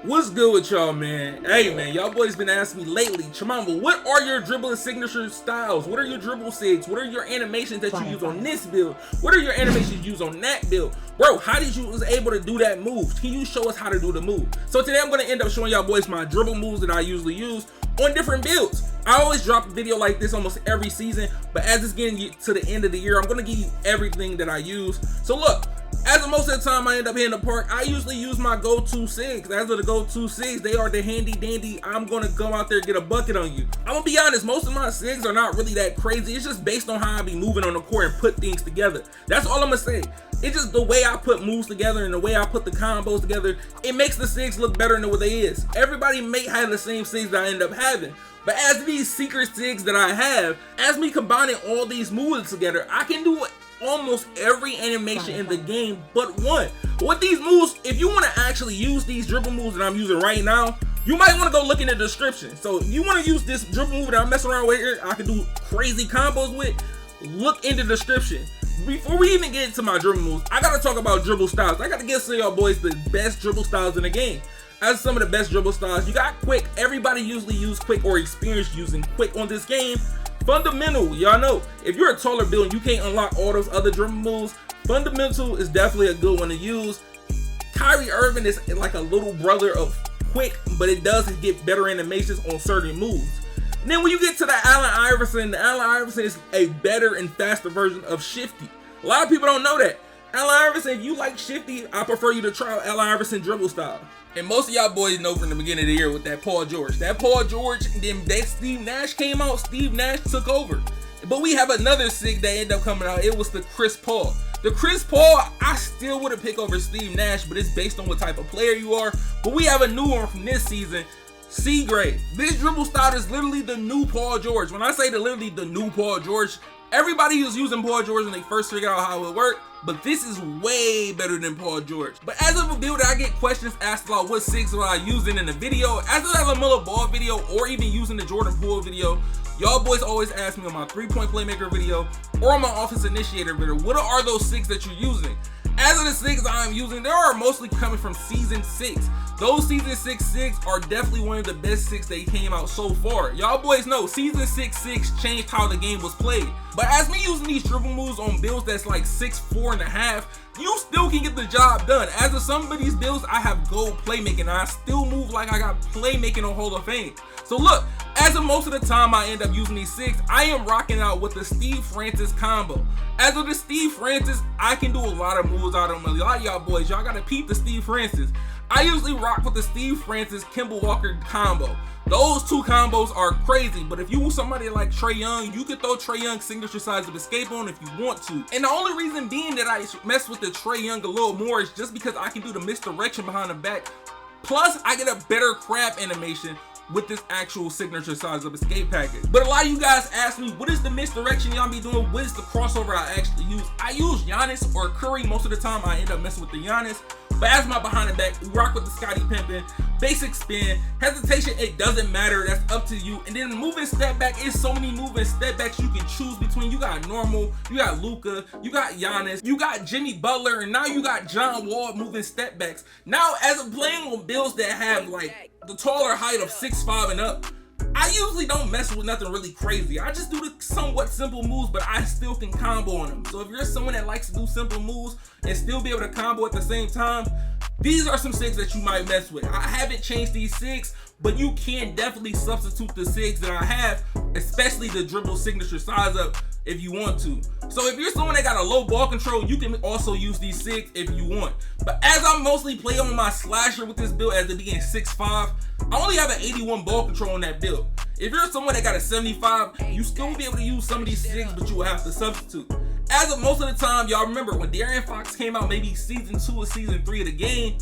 What's good with y'all, man? Hey, man, y'all boys been asking me lately, ChaMoma, what are your dribbling signature styles? What are your dribble sigs? What are your animations that you use on this build? What are your animations you use on that build? Bro, how did you was able to do that move? Can you show us how to do the move? So today I'm going to end up showing y'all boys my dribble moves that I usually use on different builds. I always drop a video like this almost every season, but as it's getting to the end of the year, I'm going to give you everything that I use. So look, as of most of the time I end up hitting the park, I usually use my go-to Sigs. As of the go-to Sigs, they are the handy dandy, I'm gonna go out there and get a bucket on you. I'm gonna be honest, most of my Sigs are not really that crazy. It's just based on how I be moving on the court and put things together. That's all I'm gonna say. It's just the way I put moves together and the way I put the combos together, it makes the Sigs look better than what they is. Everybody may have the same Sigs that I end up having. But as these secret Sigs that I have, as me combining all these moves together, I can do almost every animation in the game but one. With these moves, if you want to actually use these dribble moves that I'm using right now, you might want to go look in the description. So if you want to use this dribble move that I'm messing around with here, I can do crazy combos with, look in the description. Before we even get into my dribble moves, I gotta talk about dribble styles. I gotta give some of y'all boys the best dribble styles in the game. As some of the best dribble styles, you got quick. Everybody usually use quick or experienced using quick on this game. Fundamental, y'all know, if you're a taller build and you can't unlock all those other dribble moves, fundamental is definitely a good one to use. Kyrie Irving is like a little brother of quick, but it does get better animations on certain moves. And then when you get to the Allen Iverson is a better and faster version of Shifty. A lot of people don't know that. Allen Iverson, if you like Shifty, I prefer you to try out Allen Iverson dribble style. And most of y'all boys know from the beginning of the year with that Paul George. That Paul George, and then that Steve Nash came out, Steve Nash took over. But we have another Sig that ended up coming out. It was the Chris Paul. The Chris Paul, I still would have picked over Steve Nash, but it's based on what type of player you are. But we have a new one from this season, C grade. This dribble style is literally the new Paul George. When I say literally the new Paul George, everybody was using Paul George when they first figured out how it worked, but this is way better than Paul George. But as of a build, I get questions asked about what Sigs was I using in the video. As of the Miller Ball video or even using the Jordan Poole video, y'all boys always ask me on my 3-point playmaker video or on my offense initiator video, what are those Sigs that you're using? As of the Sigs I'm using, they are mostly coming from season 6. Those season 6 Sigs are definitely one of the best Sigs that came out so far. Y'all boys know season 6 Sigs changed how the game was played. But as me using these dribble moves on builds that's like 6'4.5", you still can get the job done. As of some of these builds, I have gold playmaking and I still move like I got playmaking on Hall of Fame. So look, as of most of the time I end up using these Sigs, I am rocking out with the Steve Francis combo. As of the Steve Francis, I can do a lot of moves out of them. A lot of y'all boys, y'all gotta peep the Steve Francis. I usually rock with the Steve Francis Kimball Walker combo. Those two combos are crazy, but if you want somebody like Trae Young, you can throw Trae Young's signature size of escape on if you want to. And the only reason being that I mess with the Trae Young a little more is just because I can do the misdirection behind the back. Plus, I get a better crab animation with this actual signature size of escape package. But a lot of you guys ask me, what is the misdirection y'all be doing? What is the crossover I actually use? I use Giannis or Curry most of the time. I end up messing with the Giannis. But as my behind the back, we rock with the Scottie Pippen, basic spin, hesitation, it doesn't matter, that's up to you. And then moving step back, is so many moving step backs you can choose between. You got normal, you got Luka, you got Giannis, you got Jimmy Butler, and now you got John Wall moving step backs. Now, as I'm playing on builds that have like the taller height of 6'5" and up, I usually don't mess with nothing really crazy. I just do the somewhat simple moves, but I still can combo on them. So if you're someone that likes to do simple moves and still be able to combo at the same time, these are some Sigs that you might mess with. I haven't changed these Sigs, but you can definitely substitute the Sigs that I have, especially the dribble signature size up if you want to. So if you're someone that got a low ball control, you can also use these Sigs if you want. But as I mostly play on my slasher with this build as it being 6'5", I only have an 81 ball control on that build. If you're someone that got a 75, you still will be able to use some of these Sigs, but you will have to substitute. As of most of the time, y'all remember when De'Aaron Fox came out, maybe season 2 or season 3 of the game,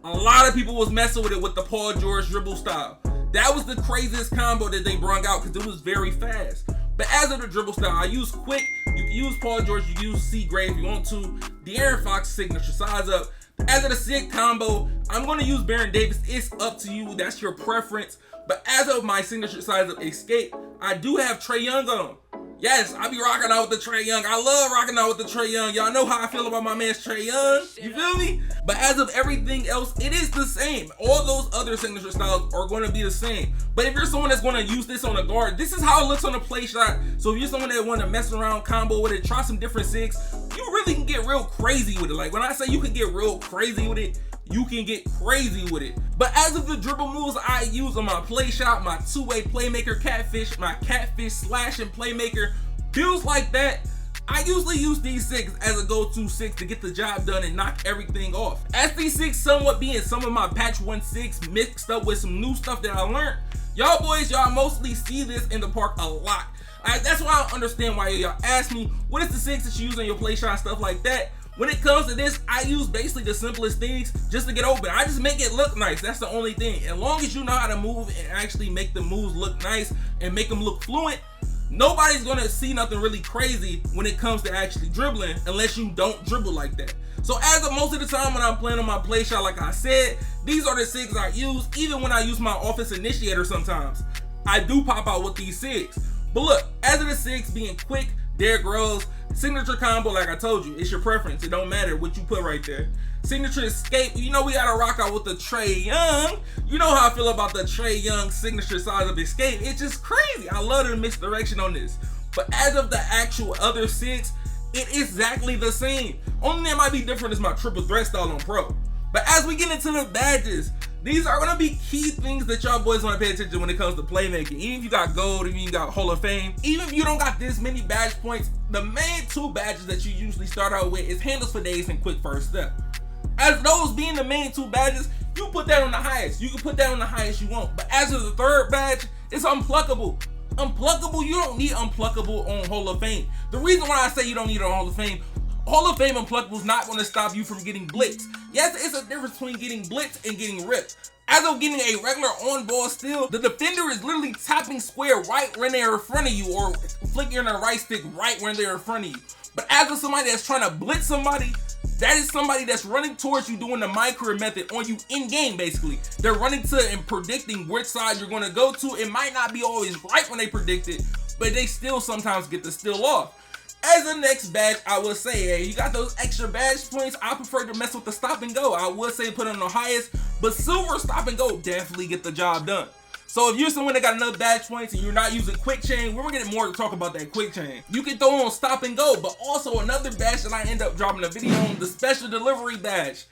a lot of people was messing with it with the Paul George dribble style. That was the craziest combo that they brought out because it was very fast. But as of the dribble style, I use quick. You can use Paul George, you can use C grade if you want to. De'Aaron Fox signature size up. As of the Sig combo, I'm going to use Baron Davis. It's up to you. That's your preference. But as of my signature size of escape, I do have Trae Young on. Yes, I be rocking out with the Trae Young. I love rocking out with the Trae Young. Y'all know how I feel about my man Trae Young. You feel me? But as of everything else, it is the same. All those other signature styles are going to be the same. But if you're someone that's going to use this on a guard, this is how it looks on a play shot. So if you're someone that want to mess around, combo with it, try some different sigs, you really can get real crazy with it. Like when I say you can get real crazy with it, you can get crazy with it. But as of the dribble moves I use on my play shot, my two-way playmaker catfish, my catfish slash and playmaker builds like that, I usually use these sigs as a go-to six to get the job done and knock everything off. As these sigs somewhat being some of my patch 1.6 mixed up with some new stuff that I learned, y'all boys, y'all mostly see this in the park a lot. That's why I don't understand why y'all ask me, what is the sigs that you use on your play shot, stuff like that. When it comes to this, I use basically the simplest things just to get open. I just make it look nice. That's the only thing. As long as you know how to move and actually make the moves look nice and make them look fluent, nobody's gonna see nothing really crazy when it comes to actually dribbling unless you don't dribble like that. So as of most of the time when I'm playing on my play shot, like I said, these are the sigs I use. Even when I use my office initiator sometimes, I do pop out with these sigs. But look, as of the sigs being quick, Derrick Rose, signature combo, like I told you, it's your preference. It don't matter what you put right there. Signature escape, you know we gotta rock out with the Trae Young. You know how I feel about the Trae Young signature size of escape. It's just crazy. I love the misdirection on this. But as of the actual other sigs, it is exactly the same. Only thing that might be different is my triple threat style on pro. But as we get into the badges, these are gonna be key things that y'all boys wanna pay attention to when it comes to playmaking. Even if you got gold, even if you got Hall of Fame, even if you don't got this many badge points, the main two badges that you usually start out with is handles for days and quick first step. As those being the main two badges, you put that on the highest. You can put that on the highest you want. But as of the third badge, it's unpluckable. Unpluckable, you don't need unpluckable on Hall of Fame. The reason why I say you don't need it on Hall of Fame unpluckable is not going to stop you from getting blitzed. Yes, it's a difference between getting blitzed and getting ripped. As of getting a regular on-ball steal, the defender is literally tapping square right when they're in front of you, or flicking their right stick right when they're in front of you. But as of somebody that's trying to blitz somebody, that is somebody that's running towards you doing the micro method on you in-game basically. They're running to and predicting which side you're going to go to. It might not be always right when they predict it, but they still sometimes get the steal off. As the next badge, I would say, hey, you got those extra badge points. I prefer to mess with the stop and go. I would say put it on the highest, but silver stop and go definitely get the job done. So if you're someone that got enough badge points and you're not using quick chain, we're gonna get more to talk about that quick chain. You can throw on stop and go, but also another badge that I end up dropping a video on, the special delivery badge.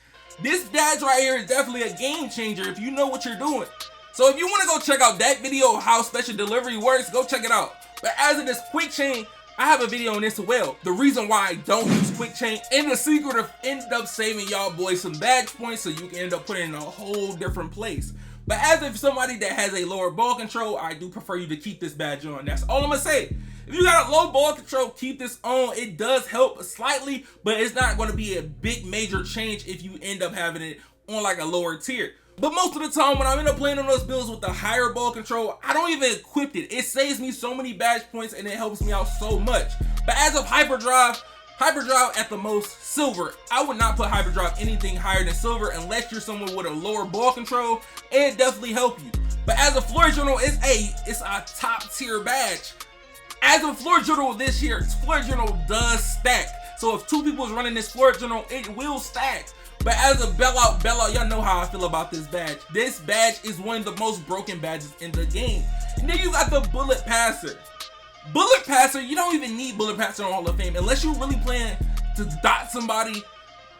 This badge right here is definitely a game changer if you know what you're doing. So if you wanna go check out that video of how special delivery works, go check it out. But as of this quick chain, I have a video on this as well. The reason why I don't use quick chain and the secret of end up saving y'all boys some badge points so you can end up putting it in a whole different place. But as if somebody that has a lower ball control, I do prefer you to keep this badge on. That's all I'm gonna say. If you got a low ball control, keep this on. It does help slightly, but it's not gonna be a big major change if you end up having it on like a lower tier. But most of the time when I end up playing on those builds with the higher ball control, I don't even equip it. It saves me so many badge points and it helps me out so much. But as of hyperdrive at the most silver. I would not put hyperdrive anything higher than silver unless you're someone with a lower ball control, and it definitely help you. But as a floor general, it's a top tier badge. As a floor general this year, floor general does stack. So if two people is running this floor general, it will stack. But as a bailout, y'all know how I feel about this badge. This badge is one of the most broken badges in the game. And then you got the bullet passer. Bullet passer, you don't even need bullet passer on Hall of Fame unless you're really playing to dot somebody.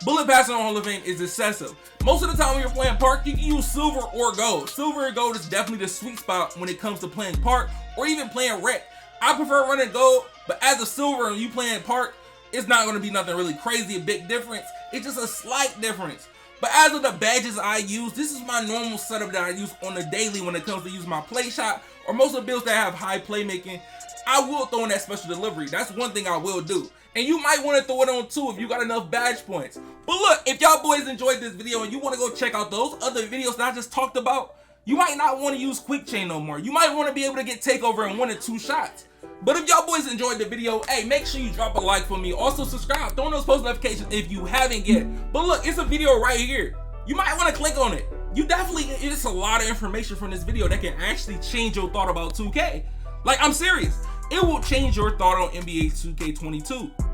Bullet passer on Hall of Fame is excessive. Most of the time when you're playing park, you can use silver or gold. Silver and gold is definitely the sweet spot when it comes to playing park or even playing rec. I prefer running gold, but as a silver and you playing park, it's not going to be nothing really crazy, a big difference. It's just a slight difference. But as of the badges I use, this is my normal setup that I use on the daily when it comes to use my play shot or most of the builds that have high playmaking. I will throw in that special delivery. That's one thing I will do. And you might want to throw it on too if you got enough badge points. But look, if y'all boys enjoyed this video and you want to go check out those other videos that I just talked about, you might not want to use quick chain no more. You might want to be able to get takeover in 1 or 2 shots. But if y'all boys enjoyed the video, hey, make sure you drop a like for me. Also subscribe, throw on those post notifications if you haven't yet. But look, it's a video right here. You might want to click on it. You definitely, it's a lot of information from this video that can actually change your thought about 2K. Like, I'm serious. it will change your thought on NBA 2K22.